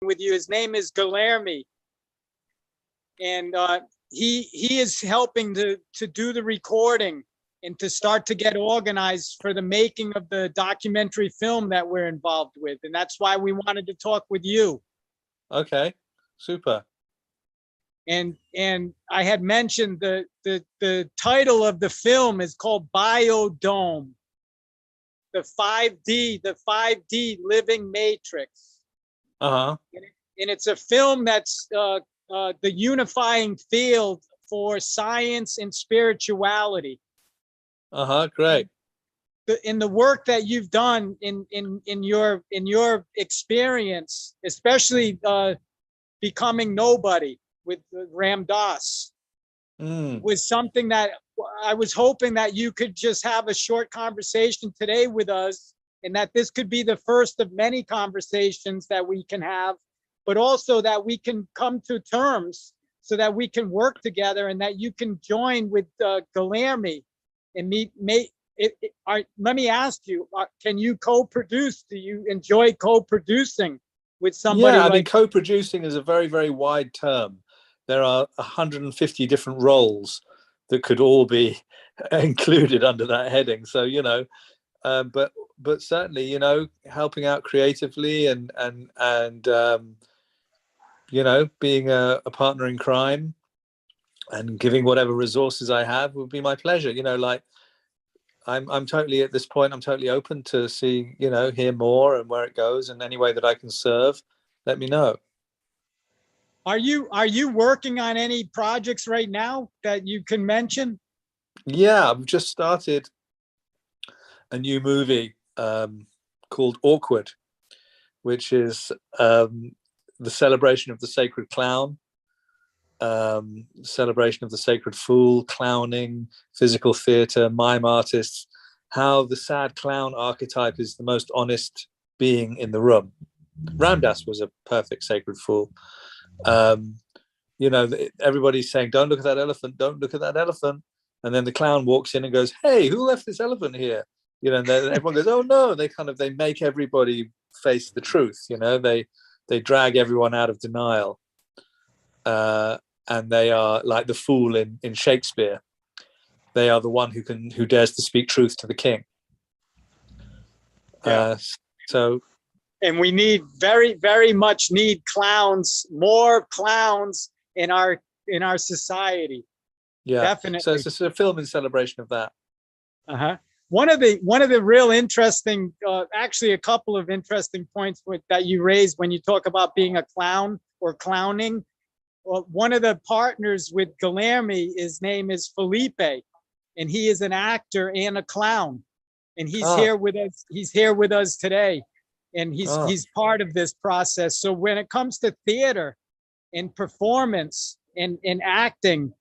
with you. His name is Guilherme, and he is helping to do the recording and to start to get organized for the making of the documentary film that we're involved with. And that's why we wanted to talk with you. Okay, super. And I had mentioned the title of the film is called Biodome, the 5D living matrix. Uh-huh. And it's a film that's the unifying field for science and spirituality. Uh-huh, great. In the work that you've done in your experience, especially becoming nobody with Ram Dass, was something that I was hoping that you could just have a short conversation today with us, and that this could be the first of many conversations that we can have, but also that we can come to terms so that we can work together, and that you can join with Guilherme and let me ask you, can you co-produce? Do you enjoy co-producing with somebody? Yeah, I mean, co-producing is a very, very wide term. There are 150 different roles that could all be included under that heading. So, you know, but certainly, you know, helping out creatively and you know, being a partner in crime and giving whatever resources I have would be my pleasure. You know, like I'm totally, at this point, I'm totally open to see, you know, hear more and where it goes, and any way that I can serve, let me know. Are you working on any projects right now that you can mention? Yeah, I've just started a new movie called Awkward, which is the celebration of the sacred clown, celebration of the sacred fool, clowning, physical theater, mime artists, how the sad clown archetype is the most honest being in the room. Ram Dass was a perfect sacred fool. You know, everybody's saying, don't look at that elephant, don't look at that elephant. And then the clown walks in and goes, hey, who left this elephant here? You know, and then everyone goes, oh no, they make everybody face the truth. You know, they drag everyone out of denial. And they are like the fool in Shakespeare. They are the one who dares to speak truth to the king. Yeah. So, and we need very, very much need clowns, more clowns in our society. Yeah, definitely. So it's a film in celebration of that. One of the real interesting, actually a couple of interesting points that you raised when you talk about being a clown or clowning. One of the partners with Guilherme, his name is Felipe, and he is an actor and a clown, and he's here with us. He's here with us today, and he's part of this process. So when it comes to theater and performance and acting,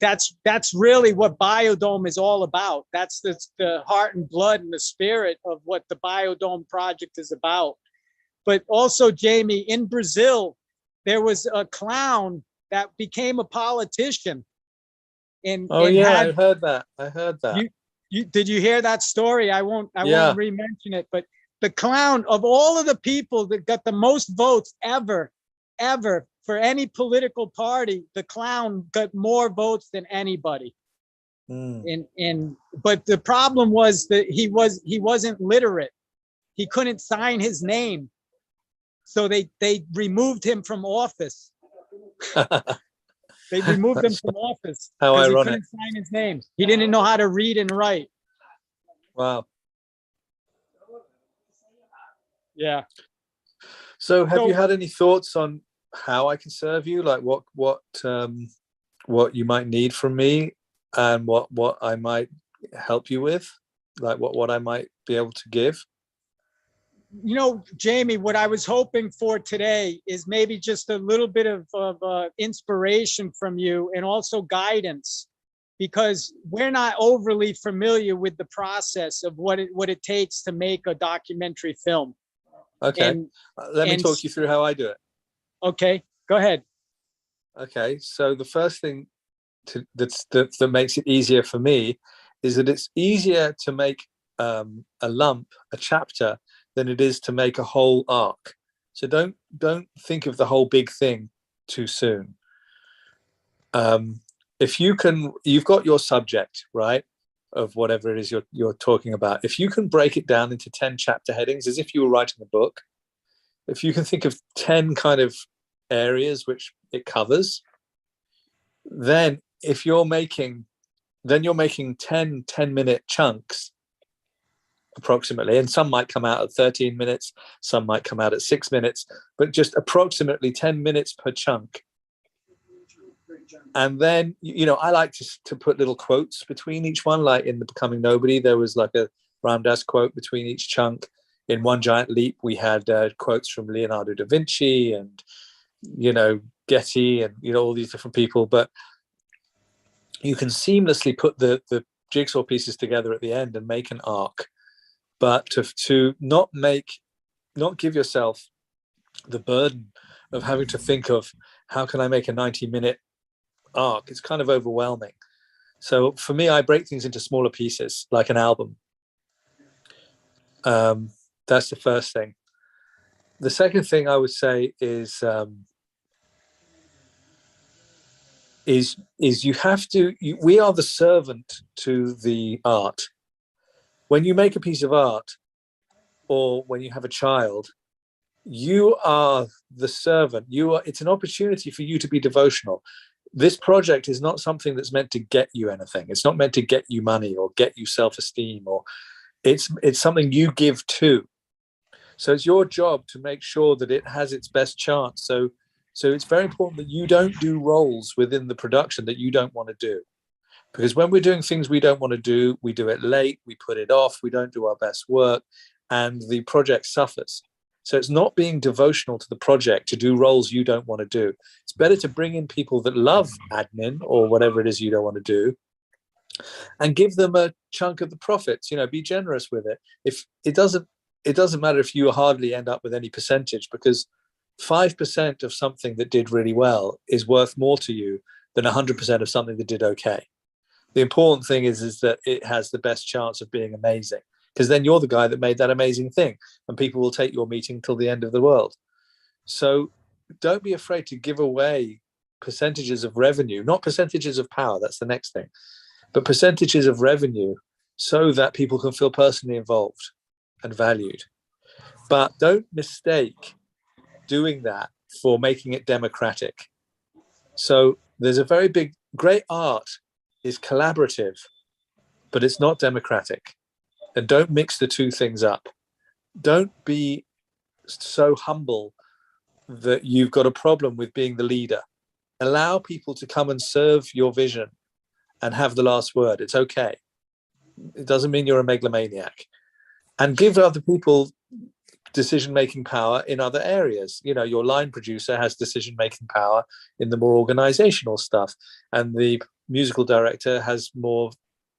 that's really what Biodome is all about. That's the heart and blood and the spirit of what the Biodome project is about. But also, Jamie, in Brazil, there was a clown that became a politician. I heard that. Did you hear that story? I won't re-mention it, but the clown, of all of the people that got the most votes ever for any political party, the clown got more votes than anybody. But the problem was that he wasn't literate. He couldn't sign his name. So they removed him from office. They removed him from office because he couldn't sign his name. He didn't know how to read and write. Wow. Yeah. So have you had any thoughts on how I can serve you? Like what you might need from me, and what I might help you with? Like what I might be able to give? You know, Jamie, what I was hoping for today is maybe just a little bit of inspiration from you, and also guidance, because we're not overly familiar with the process of what it takes to make a documentary film. Okay, let me talk you through how I do it. Okay, go ahead. Okay, so the first thing that makes it easier for me is that it's easier to make a chapter, than it is to make a whole arc. So don't think of the whole big thing too soon. If you can, you've got your subject, right, of whatever it is you're talking about. If you can break it down into 10 chapter headings as if you were writing a book, if you can think of 10 kind of areas which it covers, then you're making 10-minute chunks approximately, and some might come out at 13 minutes, some might come out at 6 minutes, but just approximately 10 minutes per chunk. And then, I like to put little quotes between each one, like in The Becoming Nobody, there was like a Ram Dass quote between each chunk. In One Giant Leap, we had quotes from Leonardo da Vinci and, Getty and, all these different people. But you can seamlessly put the jigsaw pieces together at the end and make an arc. But to not give yourself the burden of having to think of how can I make a 90-minute arc, it's kind of overwhelming. So for me, I break things into smaller pieces, like an album. That's the first thing. The second thing I would say is you have to. We are the servant to the art. When you make a piece of art, or when you have a child, you are the servant. It's an opportunity for you to be devotional. This project is not something that's meant to get you anything. It's not meant to get you money or get you self-esteem, or it's something you give to. So it's your job to make sure that it has its best chance. So it's very important that you don't do roles within the production that you don't want to do. Because when we're doing things we don't want to do, we do it late, we put it off, we don't do our best work, and the project suffers. So it's not being devotional to the project to do roles you don't want to do. It's better to bring in people that love admin or whatever it is you don't want to do, and give them a chunk of the profits. Be generous with it. If it doesn't matter if you hardly end up with any percentage, because 5% of something that did really well is worth more to you than 100% of something that did okay. The important thing is that it has the best chance of being amazing, because then you're the guy that made that amazing thing, and people will take your meeting till the end of the world. So don't be afraid to give away percentages of revenue, not percentages of power. That's the next thing, but percentages of revenue, so that people can feel personally involved and valued. But don't mistake doing that for making it democratic. So there's a very great art is collaborative, but it's not democratic. And don't mix the two things up. Don't be so humble that you've got a problem with being the leader. Allow people to come and serve your vision and have the last word. It's okay. It doesn't mean you're a megalomaniac. And give other people decision-making power in other areas. Your line producer has decision-making power in the more organizational stuff, and the musical director has more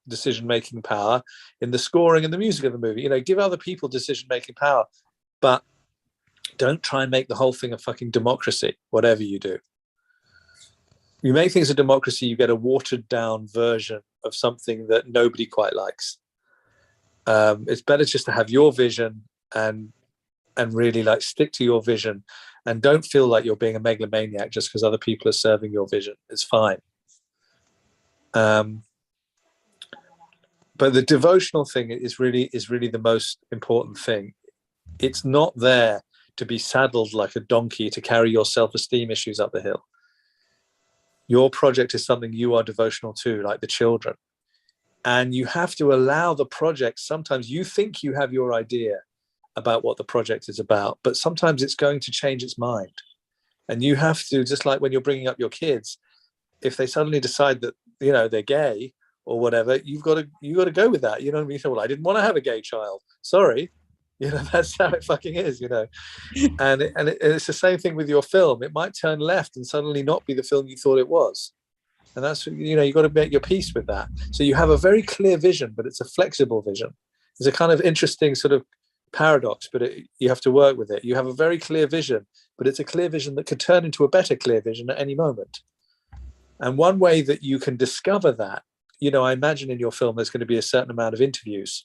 decision-making power in the scoring and the music of the movie. Give other people decision-making power, but don't try and make the whole thing a fucking democracy, whatever you do. You make things a democracy, you get a watered-down version of something that nobody quite likes. It's better just to have your vision and really stick to your vision, and don't feel like you're being a megalomaniac just because other people are serving your vision. It's fine. But the devotional thing is really the most important thing. It's not there to be saddled like a donkey to carry your self-esteem issues up the hill. Your project is something you are devotional to, like the children. And you have to allow the project. Sometimes you think you have your idea about what the project is about, but sometimes it's going to change its mind. And you have to, just like when you're bringing up your kids, if they suddenly decide that, they're gay or whatever, you got to go with that. You know what I mean? Well, I didn't want to have a gay child. Sorry. That's how it fucking is, And it's the same thing with your film. It might turn left and suddenly not be the film you thought it was. And that's, you got to make your peace with that. So you have a very clear vision, but it's a flexible vision. It's a kind of interesting sort of paradox, but you have to work with it. You have a very clear vision, but it's a clear vision that could turn into a better clear vision at any moment. And one way that you can discover that, I imagine in your film there's going to be a certain amount of interviews.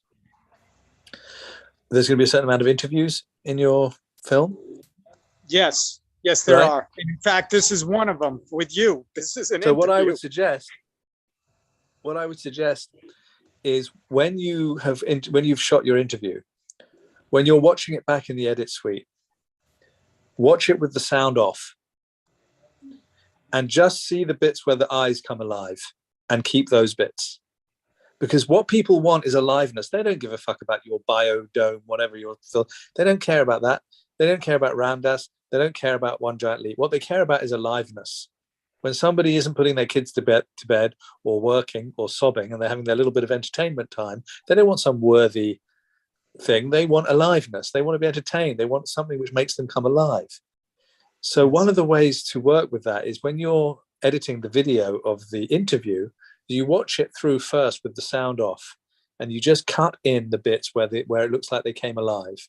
There's going to be a certain amount of interviews in your film? Yes, yes, there Right. are. In fact, this is one of them with you. This is an So interview. what I would suggest is when you've shot your interview, when you're watching it back in the edit suite, watch it with the sound off and just see the bits where the eyes come alive and keep those bits. Because what people want is aliveness. They don't give a fuck about your biodome, whatever your film. They don't care about that. They don't care about Ramdas. They don't care about One Giant Leap. What they care about is aliveness. When somebody isn't putting their kids to bed or working or sobbing and they're having their little bit of entertainment time, they don't want some worthy thing. They want aliveness. They want to be entertained. They want something which makes them come alive. So one of the ways to work with that is when you're editing the video of the interview, you watch it through first with the sound off, and you just cut in the bits where it looks like they came alive,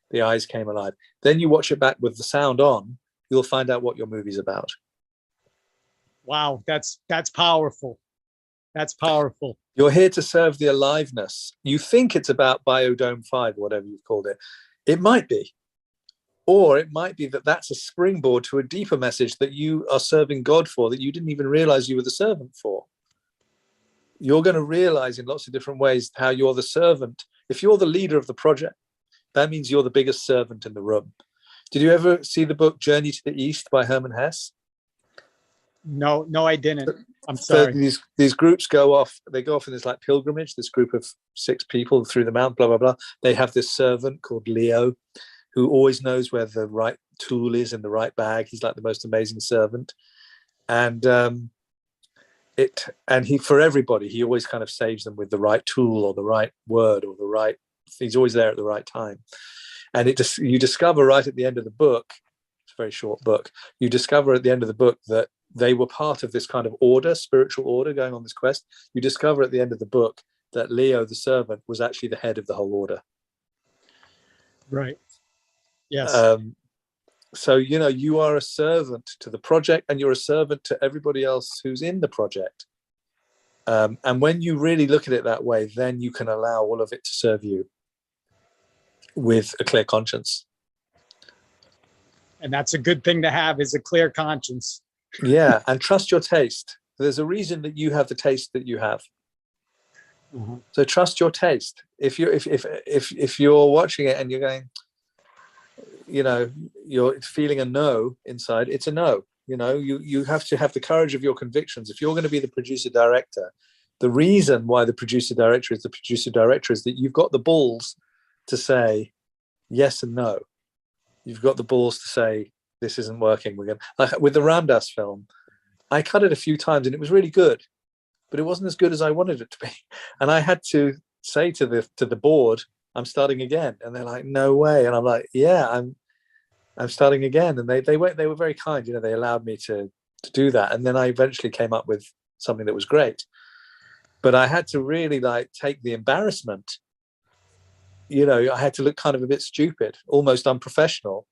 the eyes came alive. Then you watch it back with the sound on. You'll find out what your movie's about. Wow, that's powerful. That's powerful. You're here to serve the aliveness. You think it's about Biodome 5, whatever you've called it. It might be. Or it might be that that's a springboard to a deeper message that you are serving God for, that you didn't even realize you were the servant for. You're going to realize in lots of different ways how you're the servant. If you're the leader of the project, that means you're the biggest servant in the room. Did you ever see the book Journey to the East by Herman Hesse? No, I didn't. I'm sorry. So these groups go off. They go off in this like pilgrimage. This group of 6 people through the mountain. Blah blah blah. They have this servant called Leo, who always knows where the right tool is in the right bag. He's like the most amazing servant, and he for everybody. He always kind of saves them with the right tool or the right word or the right. He's always there at the right time, and you discover right at the end of the book. It's a very short book. You discover at the end of the book that they were part of this kind of order, spiritual order, going on this quest. You discover at the end of the book that Leo, the servant, was actually the head of the whole order. Right. Yes. So, you are a servant to the project and you're a servant to everybody else who's in the project. And when you really look at it that way, then you can allow all of it to serve you with a clear conscience. And that's a good thing to have, is a clear conscience. Yeah, and trust your taste. There's a reason that you have the taste that you have. Mm-hmm. So trust your taste. If you're watching it and you're going, you're feeling a no inside, it's a no. You have to have the courage of your convictions. If you're going to be the producer director, the reason why the producer director is that you've got the balls to say yes and no. You've got the balls to say, this isn't working. We're going like with the Ramdas film, I cut it a few times and it was really good, but it wasn't as good as I wanted it to be. And I had to say to the board, I'm starting again. And they're like, no way. And I'm like, yeah, I'm starting again. And they were very kind. They allowed me to do that. And then I eventually came up with something that was great. But I had to really take the embarrassment. I had to look kind of a bit stupid, almost unprofessional,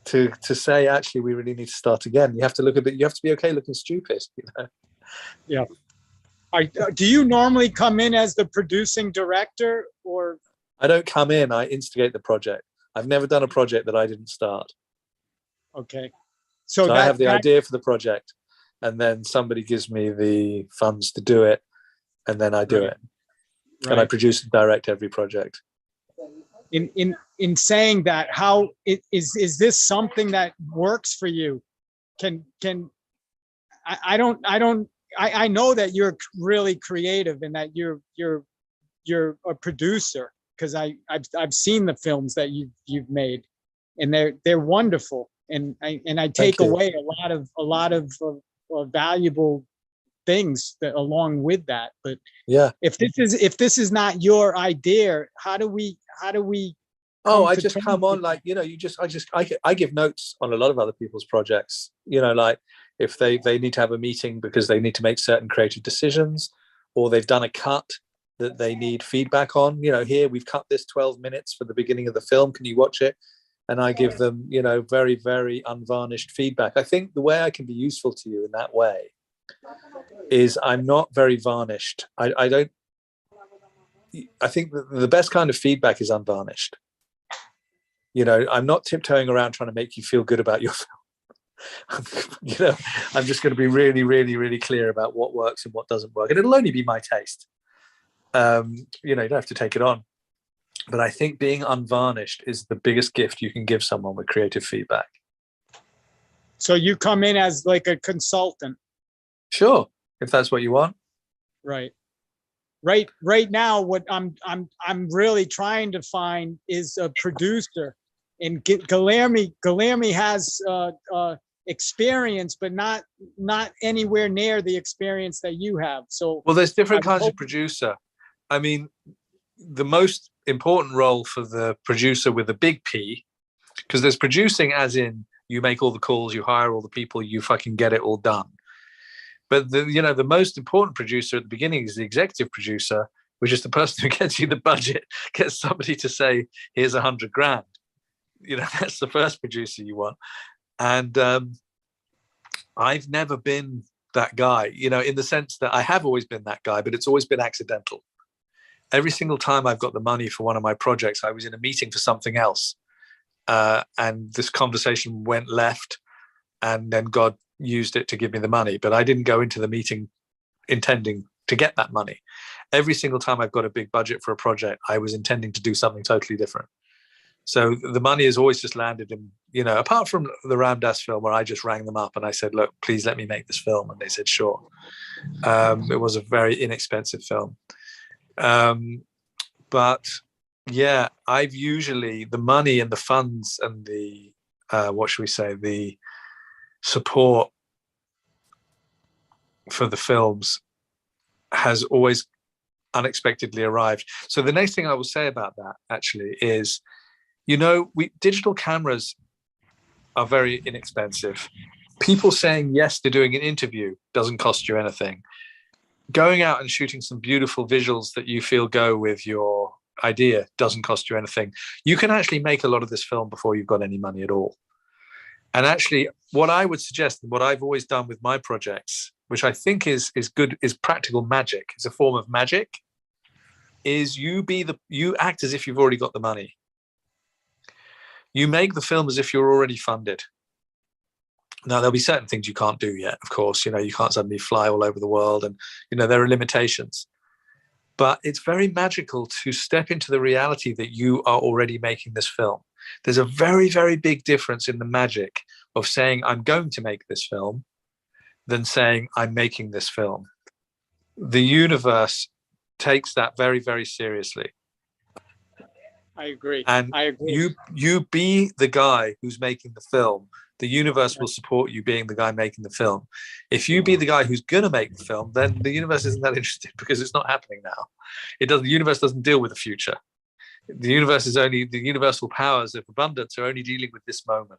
to say, actually, we really need to start again. You have to be okay looking stupid. Yeah. Do you normally come in as the producing director, or? I don't come in, I instigate the project. I've never done a project that I didn't start. Okay. So I have the idea for the project, and then somebody gives me the funds to do it, and then I do it. Right. And I produce and direct every project. In saying that, how is this something that works for you? I know that you're really creative and that you're a producer, because I've seen the films that you've made, and they're wonderful, and I take away a lot of valuable things that along with that. But yeah, if this is not your idea, how do we I just come on I give notes on a lot of other people's projects, like if they need to have a meeting because they need to make certain creative decisions, or they've done a cut that they need feedback on. Here we've cut this 12 minutes for the beginning of the film, can you watch it? And I give them very, very unvarnished feedback. I think the way I can be useful to you in that way is I'm not very varnished. I think the best kind of feedback is unvarnished. You know, I'm not tiptoeing around trying to make you feel good about your film. You know, I'm just going to be really, really, really clear about what works and what doesn't work, and it'll only be my taste. You know, you don't have to take it on, but I think being unvarnished is the biggest gift you can give someone with creative feedback. So you come in as like a consultant. Sure, if that's what you want. Right. Right now, what I'm really trying to find is a producer, and Guilherme has experience, but not anywhere near the experience that you have. So, well, there's different kinds of producer. I mean, the most important role for the producer with a big P, because there's producing as in you make all the calls, you hire all the people, you fucking get it all done. But the most important producer at the beginning is the executive producer, which is the person who gets you the budget, gets somebody to say, here's $100,000. You know, that's the first producer you want. And I've never been that guy, you know, in the sense that I have always been that guy, but it's always been accidental. Every single time I've got the money for one of my projects, I was in a meeting for something else. And this conversation went left, and then God used it to give me the money. But I didn't go into the meeting intending to get that money. Every single time I've got a big budget for a project, I was intending to do something totally different. So the money has always just landed in, you know, apart from the Ram Dass film where I just rang them up and I said, look, please let me make this film. And they said, sure. It was a very inexpensive film. But yeah, I've usually, the money and the funds and the, what should we say, the support for the films has always unexpectedly arrived. So the next thing I will say about that actually is, you know, digital cameras are very inexpensive. People saying yes to doing an interview doesn't cost you anything. Going out and shooting some beautiful visuals that you feel go with your idea doesn't cost you anything. You can actually make a lot of this film before you've got any money at all. And actually, what I would suggest, and what I've always done with my projects, which I think is good, is practical magic. It's a form of magic. Is you act as if you've already got the money. You make the film as if you're already funded. Now, there'll be certain things you can't do yet, of course. You know, you can't suddenly fly all over the world, and, you know, there are limitations. But it's very magical to step into the reality that you are already making this film. There's a very, very big difference in the magic of saying, I'm going to make this film, than saying, I'm making this film. The universe takes that very, very seriously. I agree. And I agree. You be the guy who's making the film. The universe will support you being the guy making the film. If you be the guy who's going to make the film, then the universe isn't that interested because it's not happening now. The universe doesn't deal with the future. The universal powers of abundance are only dealing with this moment.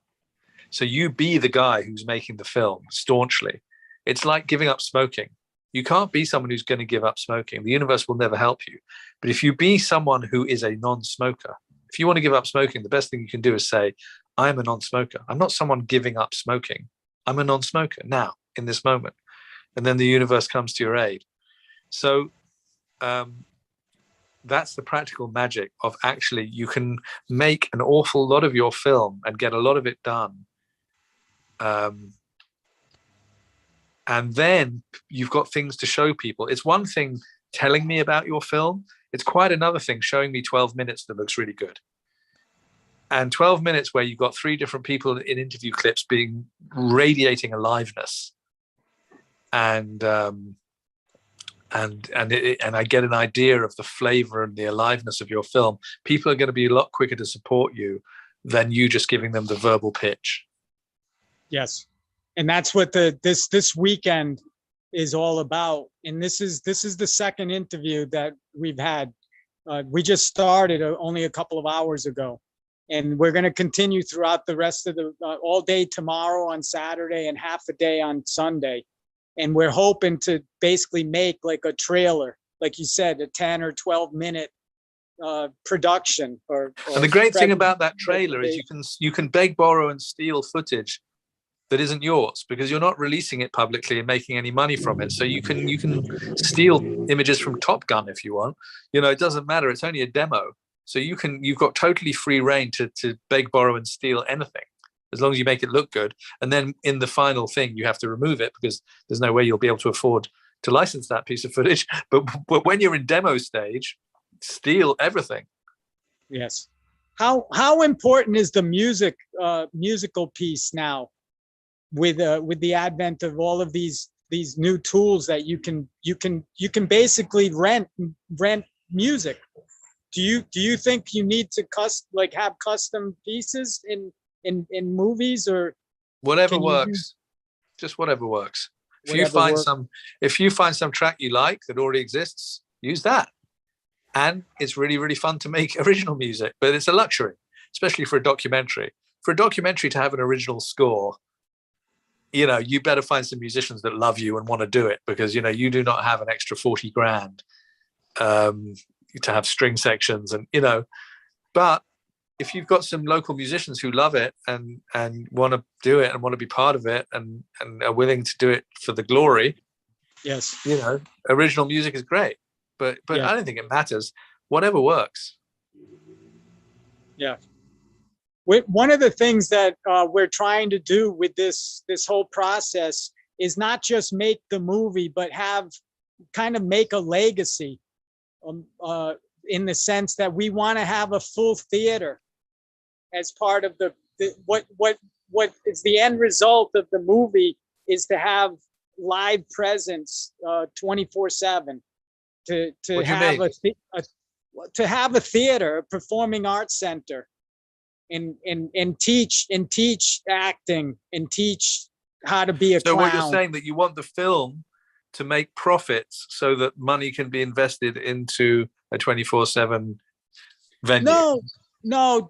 So you be the guy who's making the film staunchly. It's like giving up smoking. You can't be someone who's going to give up smoking. The universe will never help you. But if you be someone who is a non-smoker, if you want to give up smoking, the best thing you can do is say, I'm a non-smoker. I'm not someone giving up smoking. I'm a non-smoker now, in this moment. And then the universe comes to your aid. So that's the practical magic of actually, you can make an awful lot of your film and get a lot of it done. And then you've got things to show people. It's one thing telling me about your film. It's quite another thing showing me 12 minutes that looks really good. And 12 minutes where you've got 3 different people in interview clips being radiating aliveness. And I get an idea of the flavor and the aliveness of your film. People are going to be a lot quicker to support you than you just giving them the verbal pitch. Yes. And that's what this weekend is all about. And this is the second interview that we've had. We just started only a couple of hours ago, and we're going to continue throughout the rest of the all day tomorrow on Saturday and half a day on Sunday. And we're hoping to basically make like a trailer, like you said, a 10 or 12 minute production. And the great thing about that trailer is you can beg, borrow, and steal footage that isn't yours, because you're not releasing it publicly and making any money from it. So you can steal images from Top Gun if you want. You know, it doesn't matter. It's only a demo. So you've got totally free reign to beg, borrow, and steal anything, as long as you make it look good. And then in the final thing, you have to remove it because there's no way you'll be able to afford to license that piece of footage. But when you're in demo stage, steal everything. Yes. How important is the musical piece now with the advent of all of these new tools that you can basically rent music? Do you think you need to have custom pieces in movies, or whatever works? Just whatever works. If you find some track you like that already exists, use that. And it's really, really fun to make original music, but it's a luxury, especially for a documentary. For a documentary to have an original score, you better find some musicians that love you and want to do it, because you do not have an extra 40 grand to have string sections, and but if you've got some local musicians who love it and want to do it and want to be part of it and are willing to do it for the glory, yes, original music is great. But I don't think it matters. Whatever works. Yeah. One of the things that we're trying to do with this whole process is not just make the movie, but make a legacy, in the sense that we want to have a full theater as part of what is the end result of the movie, is to have live presence 24/7. To have a theater, a performing arts center, and teach acting and teach how to be a clown. So what you're saying, that you want the film to make profits so that money can be invested into a 24/7 venue? No,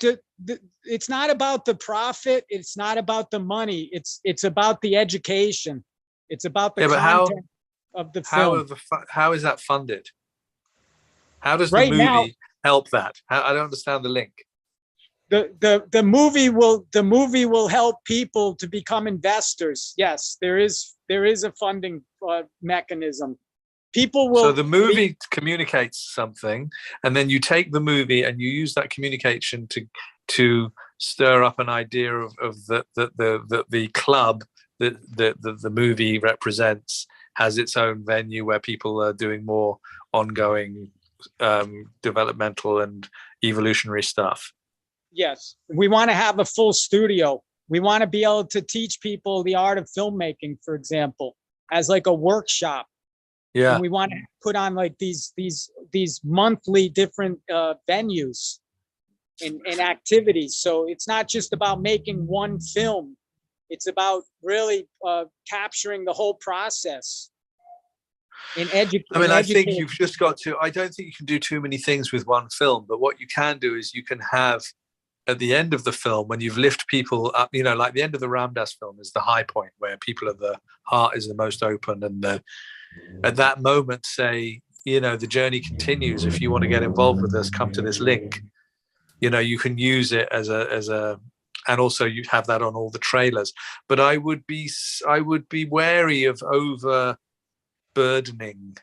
it's not about the profit. It's not about the money. It's about the education. It's about the content of the film. How is that funded? How does the movie help that? I don't understand the link. The movie will help people to become investors. Yes, there is a funding mechanism. People will. So the movie communicates something, and then you take the movie and you use that communication to stir up an idea of the club that the movie represents has its own venue where people are doing more ongoing developmental and evolutionary stuff. Yes, we want to have a full studio. We want to be able to teach people the art of filmmaking, for example, as like a workshop. Yeah, and we want to put on like these monthly different venues and activities. So it's not just about making one film. It's about really capturing the whole process and educating. I think you've just got to. I don't think you can do too many things with one film, but what you can do is you can have, at the end of the film, when you've lifted people up, like the end of the Ramdas film is the high point where the heart is the most open, and at that moment say, the journey continues. If you want to get involved with us, come to this link. You can use it as a, and also you have that on all the trailers. But I would be wary of overburdening.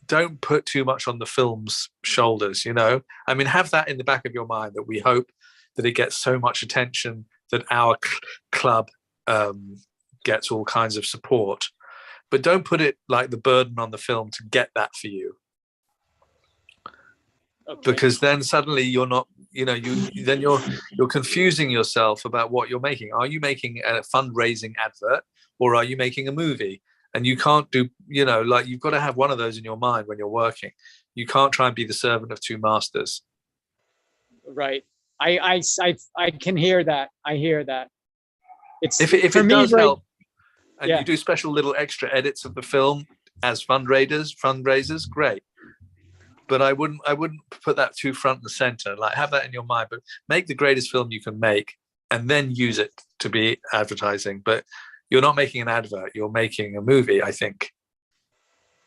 Don't put too much on the film's shoulders. Have that in the back of your mind, that we hope that it gets so much attention that our club gets all kinds of support. But don't put it like the burden on the film to get that for you. Okay. Because then suddenly you're not, you're confusing yourself about what you're making. Are you making a fundraising advert, or are you making a movie? And you can't do, you've got to have one of those in your mind when you're working. You can't try and be the servant of two masters. Right. I can hear that. I hear that. It's if it does help, and you do special little extra edits of the film as fundraisers, great. But I wouldn't put that too front and center. Like, have that in your mind, but make the greatest film you can make, and then use it to be advertising. But you're not making an advert. You're making a movie, I think.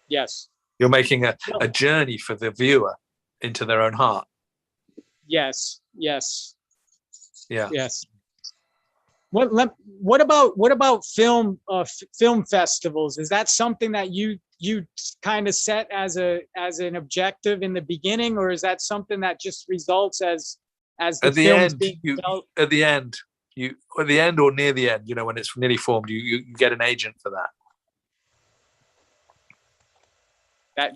Yes. You're making a journey for the viewer into their own heart. Yes. Yeah. Yes. What about film festivals? Is that something that you kind of set as an objective in the beginning, or is that something that just results as the At the films end, being developed? at the end, or near the end, when it's nearly formed, you get an agent for that.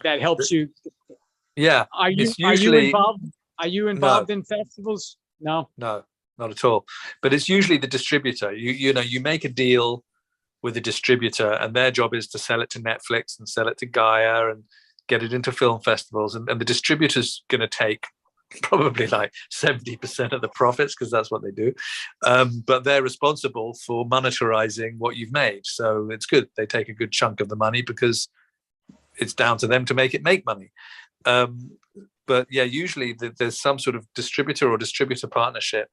That helps you? Yeah, Are you it's usually involved? Are you involved no, in festivals? No. not at all. But it's usually the distributor. You make a deal with a distributor, and their job is to sell it to Netflix and sell it to Gaia and get it into film festivals. And the distributor's going to take probably like 70% of the profits, because that's what they do. But they're responsible for monetizing what you've made. So it's good. They take a good chunk of the money because it's down to them to make money. But yeah, usually there's some sort of distributor or distributor partnership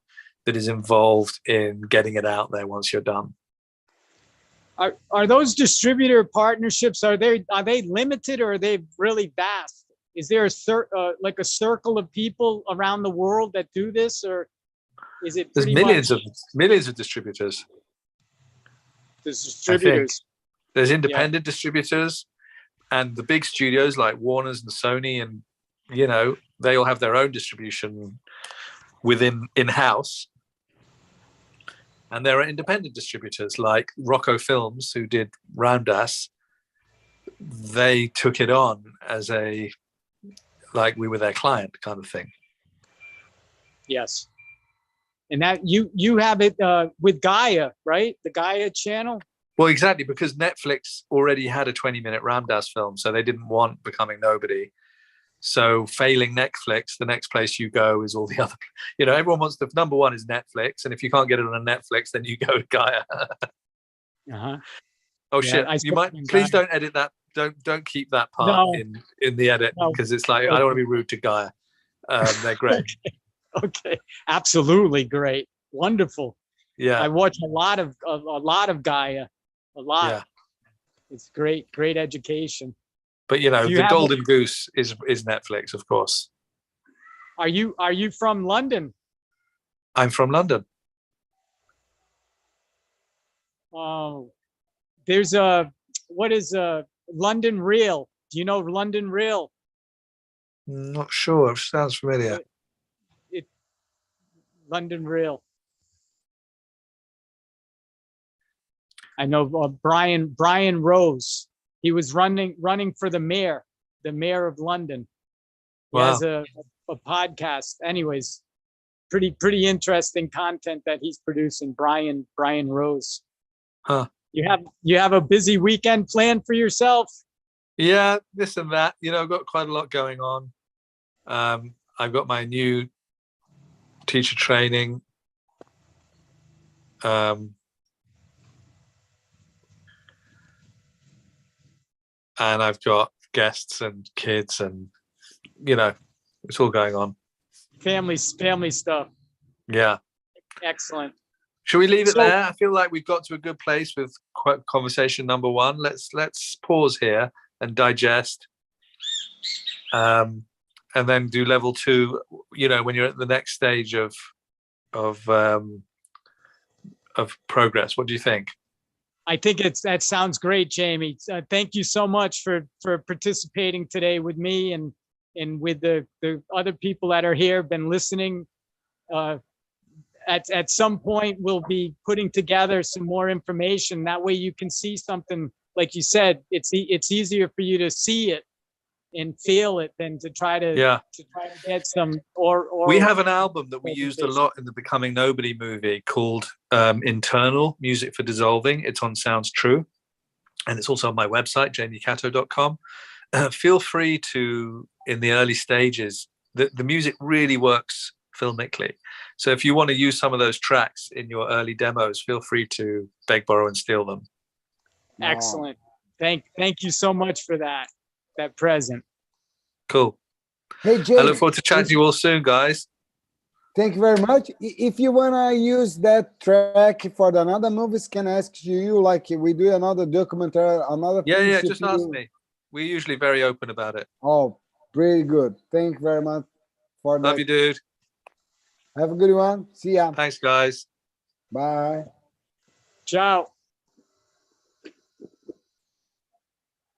that is involved in getting it out there once you're done. Are those distributor partnerships, are they limited, or are they really vast? Is there a circle of people around the world that do this, or is it There's millions of distributors. There's distributors. There's independent distributors, and the big studios like Warner's and Sony, and they all have their own distribution in-house. And there are independent distributors like Rocco Films, who did Ramdas. They took it on as like we were their client kind of thing. Yes. And that you have it with Gaia, right? The Gaia channel? Well, exactly, because Netflix already had a 20-minute Ramdas film, so they didn't want Becoming Nobody. So failing Netflix, the next place you go is all the other, everyone wants the number one is Netflix. And if you can't get it on a Netflix, then you go to Gaia. Uh-huh. Oh, shit. You might, please don't edit that. Don't keep that part in the edit, because it's like, I don't want to be rude to Gaia. They're great. Okay. Absolutely great. Wonderful. Yeah. I watch a lot of Gaia, a lot. Yeah. It's great education. But the golden goose is Netflix, of course. Are you from London? I'm from London. Oh, there's what is London Real? Do you know London Real? Not sure. It sounds familiar. London Real. I know Brian Rose. He was running for the mayor of London. He has a podcast. Anyways, pretty interesting content that he's producing. Brian Rose. Huh. You have a busy weekend planned for yourself? Yeah, this and that. I've got quite a lot going on. I've got my new teacher training. And I've got guests and kids, and it's all going on. Family stuff. Yeah. Excellent. Should we leave it there? I feel like we've got to a good place with conversation number one. Let's pause here and digest, and then do level two. When you're at the next stage of progress. What do you think? I think that sounds great, Jamie. Thank you so much for participating today with me and with the other people that are here, been listening. At some point, we'll be putting together some more information. That way you can see something, like you said, it's easier for you to see it and feel it than to try to get some or we have an album that we used a lot in the Becoming Nobody movie called Internal Music for Dissolving. It's on Sounds True, and it's also on my website, jamiecato.com. Feel free to, in the early stages, the music really works filmically. So if you want to use some of those tracks in your early demos, feel free to beg, borrow, and steal them. Excellent. Thank you so much for that present. Cool. Hey, Jay, I look forward to chatting to you all soon, guys. Thank you very much. If you want to use that track for another movies, can I ask you, like we do another documentary, another Yeah, just ask me. We're usually very open about it. Oh, pretty good. Thank you very much for that. Love you, dude. Have a good one. See ya. Thanks, guys. Bye. Ciao.